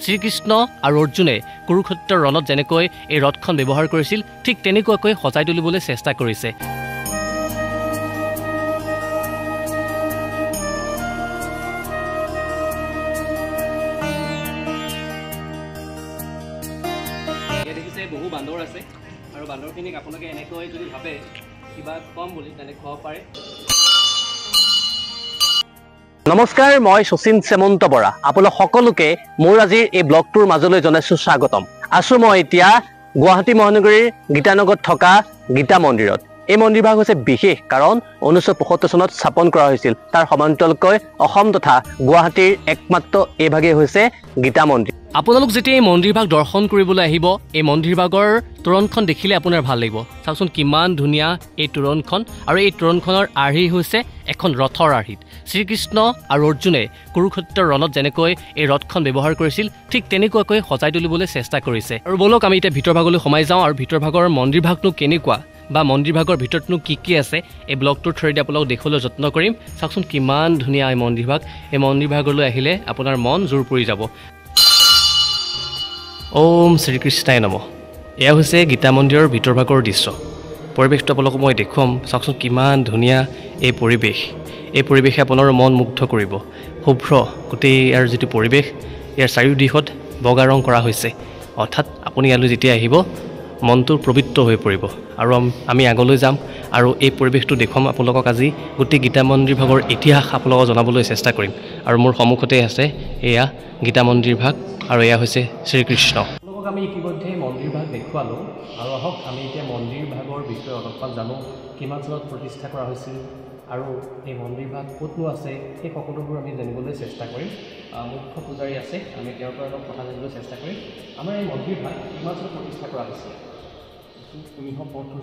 শ্ৰীকৃষ্ণ আৰু অৰ্জুনে কুৰুক্ষেত্ৰৰ ৰণত যেনেকৈ এই ৰথখন ব্যৱহাৰ কৰিছিল ঠিক তেনেকুৱাকৈ সজাই তুলিবলৈ চেষ্টা কৰিছে। বহু বান্দৰ আছে আৰু বান্দৰখিনিক আপোনালোকে এনেকৈ যদি ভাবে কিবা কম বুলি তেনে খুৱাব পাৰে। নমস্কাৰ, মই শচীন সেমন্ত বৰা। আপোনালোক সকলোকে মোৰ আজিৰ এই ব্লগটোৰ মাজলৈ জনাইছো স্বাগতম। আছো মই এতিয়া গুৱাহাটী মহানগৰীৰ গীতানগৰত থকা গীতা মন্দিৰত। এই মন্দিৰভাগ হৈছে বিশেষ কাৰণ 1975 চনত স্থাপন কৰা হৈছিল। তাৰ সমান্তৰালকৈ অসম তথা গুৱাহাটীৰ একমাত্ৰ এইভাগেই হৈছে গীতা মন্দিৰ। আপোনালোক যেতিয়া এই মন্দিৰভাগ দৰ্শন কৰিবলৈ আহিব, এই মন্দিৰভাগৰ তোৰণখন দেখিলে আপোনাৰ ভাল লাগিব। চাওকচোন কিমান ধুনীয়া এই তোৰণখন, আৰু এই তোৰণখনৰ আৰ্হি হৈছে এখন ৰথৰ আৰ্হিত। শ্ৰীকৃষ্ণ আৰু অৰ্জুনে কুৰুক্ষেত্ৰৰ ৰণত যেনেকৈ এই ৰথখন ব্যৱহাৰ কৰিছিল ঠিক তেনেকুৱাকৈ সজাই তুলিবলৈ চেষ্টা কৰিছে। আৰু বলক আমি এতিয়া ভিতৰ ভাগলৈ সোমাই যাওঁ আৰু ভিতৰ ভাগৰ মন্দিৰভাগনো কেনেকুৱা বা মন্দিৰভাগৰ ভিতৰতনো কি আছে এই ব্লগটোৰ থ্ৰুদি আপোনালোকক দেখুৱাবলৈ যত্ন কৰিম। চাওকচোন কিমান ধুনীয়া এই মন্দিৰভাগ। এই মন্দিৰভাগলৈ আহিলে আপোনাৰ মন জোৰ পৰি যাব। ওম শ্ৰীকৃষ্ণায় নমঃ। এয়া হৈছে গীতা মন্দিৰৰ ভিতৰ ভাগৰ দৃশ্য। পৰিৱেশটো আপোনালোকক মই দেখুৱাম। চাওকচোন কিমান ধুনীয়া এই পৰিৱেশ। এই পৰিৱেশে আপোনাৰ মন মুগ্ধ কৰিব। শুভ্ৰ গোটেই ইয়াৰ যিটো পৰিৱেশ, ইয়াৰ চাৰিওদিশত বগা ৰং কৰা হৈছে। অৰ্থাৎ আপুনি ইয়ালৈ যেতিয়া আহিব মনটো পবিত্ৰ হৈ পৰিব। আৰু আমি আগলৈ যাম আৰু এই পৰিৱেশটো দেখুৱাম আপোনালোকক। আজি গোটেই গীতা মন্দিৰ ভাগৰ ইতিহাস আপোনালোকক জনাবলৈ চেষ্টা কৰিম। আৰু মোৰ সন্মুখতে আছে এয়া গীতা মন্দিৰ ভাগ, আৰু এয়া হৈছে শ্ৰীকৃষ্ণ। আপোনালোকক আমি ইতিমধ্যে মন্দিৰ ভাগ দেখুৱালোঁ, আৰু আহক আমি এতিয়া মন্দিৰ ভাগৰ বিষয়ে অলপমান জানো। কিমান চনত প্ৰতিষ্ঠা কৰা হৈছিল আৰু এই মন্দিৰ ভাগ ক'তনো আছে সেই সকলোবোৰ আমি জানিবলৈ চেষ্টা কৰিম। মুখ্য পূজাৰী আছে, আমি তেওঁৰ পৰা অলপ কথা জানিবলৈ চেষ্টা কৰিম। আমাৰ এই মন্দিৰ ভাগ কিমান চনত প্ৰতিষ্ঠা কৰা হৈছিল? 1972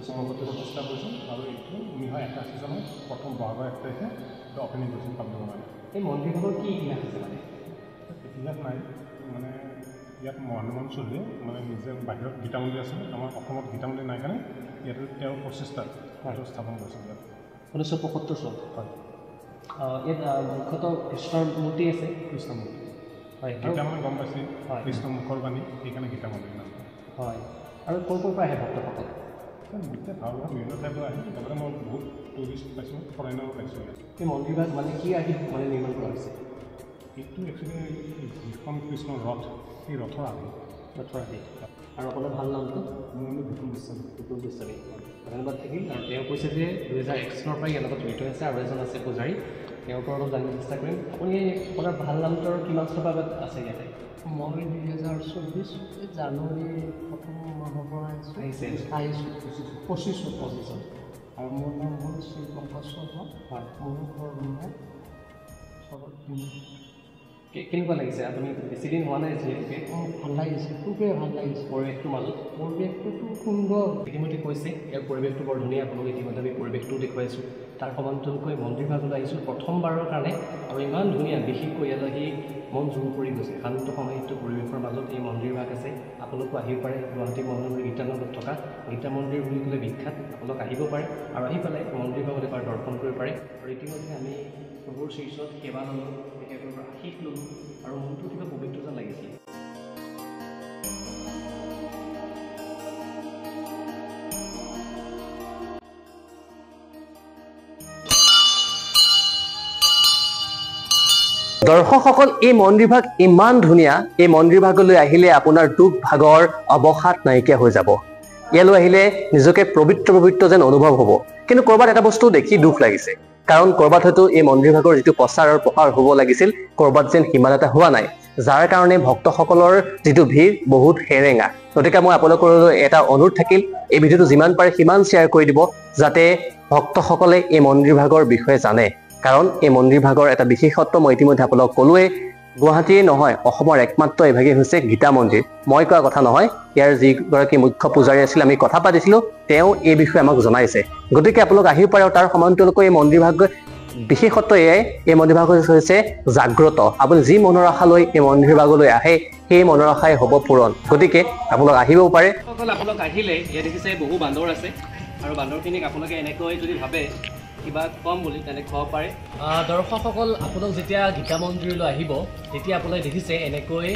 চনত প্ৰতিষ্ঠা কৰিছিল, আৰু এইটো 1981 চনত প্ৰথম বহাগৰ 1 তাৰিখে অপেনিং কৰিছিল পাব্লিকৰ কাৰণে। এই মন্দিৰভাগৰ কি ইতিহাস আছে? মানে ইতিহাস নাই, মানে ইয়াত মহানুমান চলিয়ে মানে নিজে বাহিৰত গীতা মন্দিৰ আছিল, আমাৰ অসমত গীতা মন্দিৰ নাই কাৰণে ইয়াতে তেওঁৰ প্ৰচেষ্টাত স্থাপন কৰিছিল। ইয়াত 1975 চনত হয়। ইয়াত মুখ্যতঃ কৃষ্ণৰ মূৰ্তি আছে। কৃষ্ণ মূৰ্তি হয়, গীতা মানে গম পাইছে কৃষ্ণ মুখৰ বাণী, সেইকাৰণে গীতা মন্দিৰ নাম হয়। আৰু ক'ৰ পৰা আহে ভক্তসকল? গোটেই ভাৰতৰ বিভিন্ন ঠাইৰ পৰা আহে। লগতে মই বহুত টুৰিষ্ট পাইছোঁ, ফৰেইনাৰো পাইছোঁ। ইয়াত এই মন্দিৰভাগ মানে কি আৰ্হিত মানে নিৰ্মাণ কৰা হৈছে? এইটো একচুৱেলি যিখন কৃষ্ণৰ ৰথ, সেই ৰথৰ আৰ্হি। আৰু আপোনাৰ ভাল নামটো? মোৰ নাম বিপুল গোস্বামী। বিপুল গোস্বামী, ধন্যবাদ থাকিল। আৰু তেওঁ কৈছে যে 2001 চনৰ পৰাই ইয়াৰ লগত জড়িত আছে, আৰু এজন আছে পূজাৰী, তেওঁৰ পৰা অলপ জানিব চেষ্টা কৰিম। আপুনি আপোনাৰ ভাল নামটোৰ কিমান চনৰ পৰা আছে ইয়াতে? মই 2024 জানুৱাৰী প্ৰথম মাহৰ পৰা আহিছোঁ 25 আৰু মোৰ নাম হ'ল শ্ৰী পংকজ শৰ্মা। হয়, মোৰ ঘৰ মানে কেনেকুৱা লাগিছে? আপুনি বেছিদিন হোৱা নাই যিহেতুকে। ভাল লাগিছে, খুবেই ভাল লাগিছে। পৰিৱেশটোৰ মাজত পৰিৱেশটোতো সুন্দৰ। ইতিমধ্যে কৈছে ইয়াৰ পৰিৱেশটো বৰ ধুনীয়া। আপোনালোকে ইতিমধ্যে আমি পৰিৱেশটোও দেখুৱাইছোঁ। তাৰ সমান্তৰালকৈ মন্দিৰ ভাগলৈ আহিছোঁ প্ৰথমবাৰৰ কাৰণে, আৰু ইমান ধুনীয়া, বিশেষকৈ ইয়াত আহি মন জোৰ পৰি গৈছে। শান্ত সমাহিত পৰিৱেশৰ মাজত এই মন্দিৰ ভাগ আছে। আপোনালোকো আহিব পাৰে। গুৱাহাটী মহানগৰীৰ গীতানগৰত থকা গীতা মন্দিৰ বুলি ক'লে বিখ্যাত। আপোনালোক আহিব পাৰে আৰু আহি পেলাই মন্দিৰ ভাগত এবাৰ দৰ্শন কৰিব পাৰে। আৰু ইতিমধ্যে আমি প্ৰভুৰ শ্ৰীচৰত সেৱা ল'লোঁ, তেখেতৰ পৰা আশীষ ল'লোঁ, আৰু মনটো কিবা পবিত্ৰ যেন লাগিছিল। দৰ্শকসকল, এই মন্দিৰভাগ ইমান ধুনীয়া। এই মন্দিৰভাগলৈ আহিলে আপোনাৰ দুখ ভাগৰ অৱসাদ নাইকিয়া হৈ যাব। ইয়ালৈ আহিলে নিজকে পবিত্ৰ যেন অনুভৱ হ'ব। কিন্তু ক'ৰবাত এটা বস্তু দেখি দুখ লাগিছে, কাৰণ ক'ৰবাত হয়তো এই মন্দিৰভাগৰ যিটো প্ৰচাৰ আৰু প্ৰসাৰ হ'ব লাগিছিল, ক'ৰবাত যেন সিমান এটা হোৱা নাই, যাৰ কাৰণে ভক্তসকলৰ যিটো ভিৰ বহুত সেৰেঙা। গতিকে মই আপোনালোকৰ এটা অনুৰোধ থাকিল, এই ভিডিঅ'টো যিমান পাৰে সিমান শ্বেয়াৰ কৰি দিব, যাতে ভক্তসকলে এই মন্দিৰভাগৰ বিষয়ে জানে। কাৰণ এই মন্দিৰভাগৰ এটা বিশেষত্ব মই ইতিমধ্যে আপোনালোকক ক'লোৱে। গুৱাহাটীয়ে নহয়, অসমৰ একমাত্ৰ এভাগেই হৈছে গীতা মন্দিৰ। মই কোৱা কথা নহয়, ইয়াৰ যিগৰাকী মুখ্য পূজাৰী আছিল, আমি কথা পাতিছিলোঁ, তেওঁ এই বিষয়ে আমাক জনাইছে। গতিকে আপোনালোক আহিব পাৰে। আৰু তাৰ সমান্তৰালকৈ এই মন্দিৰভাগ বিশেষত্ব এয়াই, এই মন্দিৰভাগ হৈছে জাগ্ৰত। আপুনি যি মনৰ আশা লৈ এই মন্দিৰভাগলৈ আহে, সেই মনৰ আশাই হ'ব পূৰণ। গতিকে আপোনালোক আহিবও পাৰে। আপোনালোক আহিলে ইয়াত দেখিছে বহু বান্দৰ আছে, আৰু বান্দৰখিনিক আপোনালোকে এনেকৈ যদি ভাবে কিবা কম বুলি তেনে ক'ব পাৰে দৰ্শকসকল আপোনালোক যেতিয়া গীতা মন্দিৰলৈ আহিব তেতিয়া আপোনালোকে দেখিছে এনেকৈ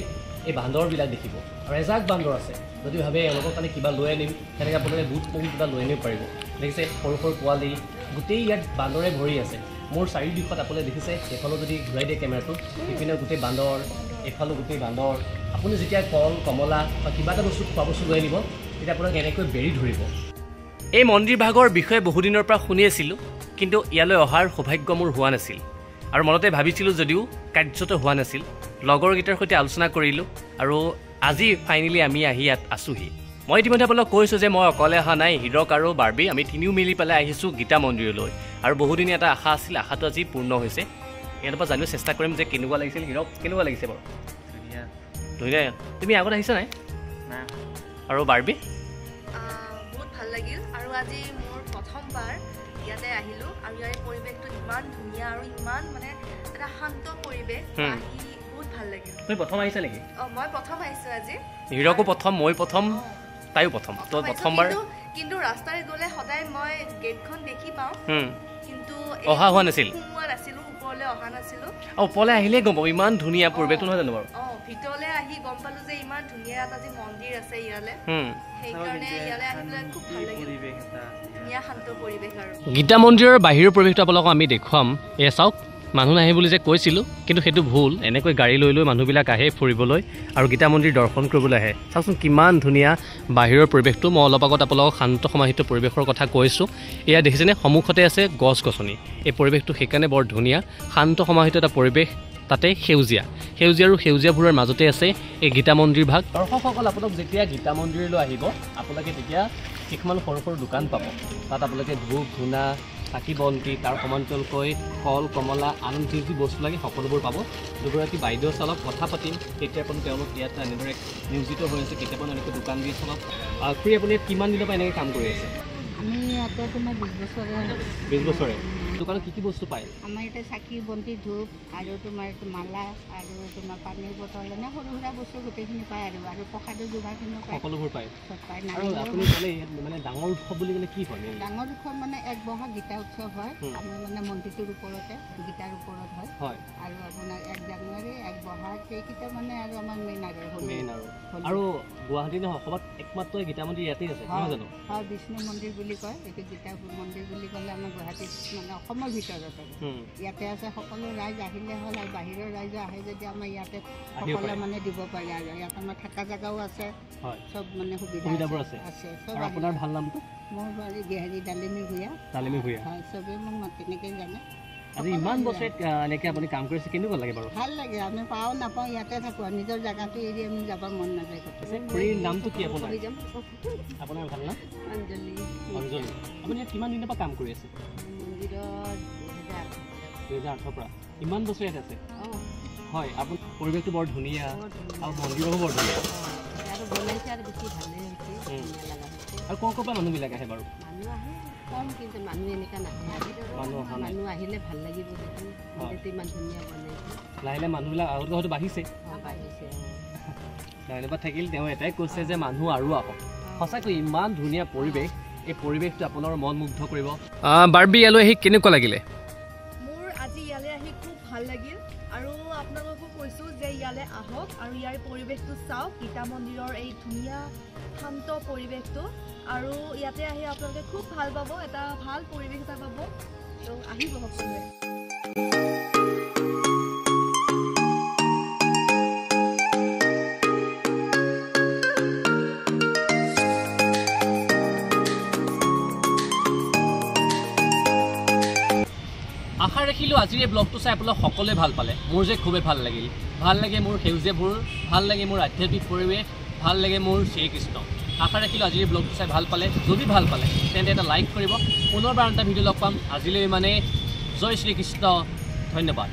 এই বান্দৰবিলাক দেখিব আৰু এজাক বান্দৰ আছে যদি ভাবে এওঁলোকৰ কাৰণে কিবা লৈ আনিম তেনেকৈ আপোনালোকে বুট মুগি কিবা লৈ আনিব পাৰিব দেখিছে সৰু সৰু পোৱালি গোটেই ইয়াত বান্দৰে ভৰি আছে মোৰ চাৰিওদিশত আপোনালোকে দেখিছে এইফালেও যদি ঘূৰাই দিয়ে কেমেৰাটো ইপিনে গোটেই বান্দৰ এইফালেও গোটেই বান্দৰ আপুনি যেতিয়া কল কমলা বা কিবা এটা বস্তু খোৱা বস্তু লৈ আনিব তেতিয়া আপোনালোকে এনেকৈ বেৰি ধৰিব এই মন্দিৰ ভাগৰ বিষয়ে বহুদিনৰ পৰা শুনি আছিলোঁ কিন্তু ইয়ালৈ অহাৰ সৌভাগ্য মোৰ হোৱা নাছিল আৰু মনতে ভাবিছিলোঁ যদিও কাৰ্যত হোৱা নাছিল লগৰকেইটাৰ সৈতে আলোচনা কৰিলোঁ আৰু আজি ফাইনেলি আমি আহি ইয়াত আছোঁহি মই ইতিমধ্যে আপোনালোকক কৈছোঁ যে মই অকলে অহা নাই হীৰক আৰু বাৰ্বি আমি তিনিও মিলি পেলাই আহিছোঁ গীতা মন্দিৰলৈ আৰু বহুদিনীয়া এটা আশা আছিল আশাটো আজি পূৰ্ণ হৈছে ইয়াৰ পৰা জানিব চেষ্টা কৰিম যে কেনেকুৱা লাগিছিল হীৰক কেনেকুৱা লাগিছে বাৰু ধুনীয়া তুমি আগত আহিছা নাই আৰু বাৰ্বি বহুত ভাল লাগিল আৰু আজি মোৰ প্ৰথমবাৰ ইয়াতে আহিলোঁ আৰু ইয়াৰ পৰিৱেশটো ইমান ধুনীয়া আৰু ইমান মানে এটা শান্ত পৰিৱেশ আহি বহুত ভাল লাগিল তুমি প্ৰথম আহিছা নেকি মই প্ৰথম আহিছোঁ আজি হীৰকো প্ৰথম মই প্ৰথম তাইও প্ৰথম তো প্ৰথমবাৰ কিন্তু ৰাস্তাৰে গ'লে সদায় মই গেটখন দেখি পাওঁ কিন্তু অহা হোৱা নাছিল সোমোৱা নাছিলোঁ ওপৰলৈ অহা নাছিলোঁ ওপৰলৈ আহিলে গম পাব ইমান ধুনীয়া পৰিৱেশটো নহয় জানো বাৰু ভিতৰলৈ আহি গম পালোঁ যে ইমান ধুনীয়া এটা যে মন্দিৰ আছে ইয়ালৈ সেইকাৰণে ইয়ালৈ আহি পেলাই খুব ভাল লাগিল ধুনীয়া শান্ত পৰিৱেশ আৰু গীতা মন্দিৰৰ বাহিৰৰ পৰিৱেশটো আপোনালোকক আমি দেখুৱাম এয়া চাওক মানুহ নাহে বুলি যে কৈছিলোঁ কিন্তু সেইটো ভুল এনেকৈ গাড়ী লৈ লৈ মানুহবিলাক আহে ফুৰিবলৈ আৰু গীতা মন্দিৰ দৰ্শন কৰিবলৈ আহে চাওকচোন কিমান ধুনীয়া বাহিৰৰ পৰিৱেশটো মই অলপ আগত আপোনালোকক শান্ত সমাহিত পৰিৱেশৰ কথা কৈছোঁ এয়া দেখিছেনে সন্মুখতে আছে গছ গছনি এই পৰিৱেশটো সেইকাৰণে বৰ ধুনীয়া শান্ত সমাহিত এটা পৰিৱেশ তাতে সেউজীয়া আৰু সেউজীয়াবোৰৰ মাজতে আছে এই গীতা মন্দিৰ ভাগ দৰ্শকসকল আপোনালোক যেতিয়া গীতা মন্দিৰলৈ আহিব আপোনালোকে তেতিয়া কিছুমান সৰু সৰু দোকান পাব তাত আপোনালোকে ধূপ ধূনা চাকি বন্তি তাৰ সমান্তৰালকৈ ফল কমলা আন যি যি বস্তু লাগে সকলোবোৰ পাব দুগৰাকী বাইদেউ চালক কথা পাতিম কেতিয়াবা তেওঁলোক ইয়াত এনেদৰে নিয়োজিত হৈ আছে কেতিয়াবা এনেকৈ দোকান দি চলক খুৰী আপুনি কিমান দিনৰ পৰা এনেকৈ কাম কৰি আছে আমি ইয়াতে তোমাৰ 20 বছৰে দোকানত কি কি বস্তু পায় আমাৰ ইয়াতে চাকি বন্তি ধূপ আৰু তোমাৰ মালা আৰু তোমাৰ পানীৰ বটল এনে সৰু সুৰা বস্তু গোটেইখিনি পায় আৰু প্ৰসাদৰ যোগাৰখিনিও পায় সকলোবোৰ পায় চব পায় আৰু আপুনি ক'লে মানে ডাঙৰ উৎসৱ বুলি ক'লে কি হয় ডাঙৰ উৎসৱ মানে এক বহাগ গীতা উৎসৱ হয় আমাৰ মানে মন্দিৰটোৰ ওপৰতে গীতাৰ ওপৰত হয় আৰু আপোনাৰ 1 জানুৱাৰী 1 বহাগ সেইকেইটা মানে আৰু আমাৰ মেইন আৰু গুৱাহাটী নহয় অসমত একমাত্ৰ গীতা মন্দিৰ ইয়াতেই আছে নহয় জানো হয় বিষ্ণু মন্দিৰ বুলি কয় এইটো গীতা মন্দিৰ বুলি ক'লে আমাৰ গুৱাহাটীত মানে অসমৰ ভিতৰত ইয়াতে আছে সকলো ৰাইজ আহিলে হ'ল আৰু বাহিৰৰ ৰাইজ আহে যদি আমাৰ ইয়াতে সকলোৱে মানে দিব পাৰে আৰু ইয়াত আমাৰ থকা জেগাও আছে চব মানে সুবিধাবোৰ আছে চব আপোনাৰ ভাল নামটো মোৰ বাৰী বিহাৰী ডালিমী ভূঞা হয় চবেই মোক তেনেকৈ জানে আজি ইমান বছৰ এনেকৈ আপুনি কাম কৰিছে কেনেকুৱা লাগে বাৰু ভাল লাগে আমি পাওঁ নাপাওঁ ইয়াতে থাকোঁ নিজৰ জেগাটো এৰি আমি যাব মন নাযায় খুৰীৰ নামটো কি আপোনাৰ আপোনাৰ ভাল নাম অঞ্জলি আপুনি ইয়াত কিমান দিনৰ পৰা কাম কৰি আছে 2008 পৰা ইমান বছৰ ইয়াত আছে হয় আপোনাৰ পৰিৱেশটো বৰ ধুনীয়া আৰু মন্দিৰো বৰ ধুনীয়া আৰু বনাইছে আৰু বেছি ভালেই হৈছে আৰু ক'ৰ পৰা মানুহবিলাক আহে বাৰু মানুহ আহে কম কিন্তু মানুহ এনেকুৱা নাহে মানুহ আহিলে ভাল লাগিব দেখোন ইমান ধুনীয়া বনাইছে লাহে লাহে মানুহবিলাক আগতকৈ হয়তো বাঢ়িছে ধন্যবাদ থাকিল তেওঁ এটাই কৈছে যে মানুহ আৰু আহক সঁচাকৈ ইমান ধুনীয়া পৰিৱেশ এই পৰিৱেশটো আপোনাৰ মন মুগ্ধ কৰিব বাৰ্বি ইয়ালৈ আহি কেনেকুৱা লাগিলে মোৰ আজি ইয়ালৈ আহি খুব ভাল লাগিল আৰু আপোনালোককো কৈছোঁ যে ইয়ালৈ আহক আৰু ইয়াৰ পৰিৱেশটো চাওক গীতা মন্দিৰৰ এই ধুনীয়া শান্ত পৰিৱেশটো আৰু ইয়াতে আহি আপোনালোকে খুব ভাল পাব এটা ভাল পৰিৱেশ এটা পাব তো আহিব সকলোৱে আশা ৰাখিলোঁ আজিৰ এই ব্লগটো চাই আপোনালোক সকলোৱে ভাল পালে মোৰ যে খুবেই ভাল লাগিল ভাল লাগে মোৰ সেউজীয়াবোৰ ভাল লাগে মোৰ আধ্যাত্মিক পৰিৱেশ ভাল লাগে মোৰ শ্ৰীকৃষ্ণ আশা ৰাখিলোঁ আজিৰ এই ব্লগটো চাই ভাল পালে যদি ভাল পালে তেন্তে এটা লাইক কৰিব পুনৰবাৰ এটা ভিডিঅ' লগ পাম আজিলৈ মানে জয় শ্ৰীকৃষ্ণ ধন্যবাদ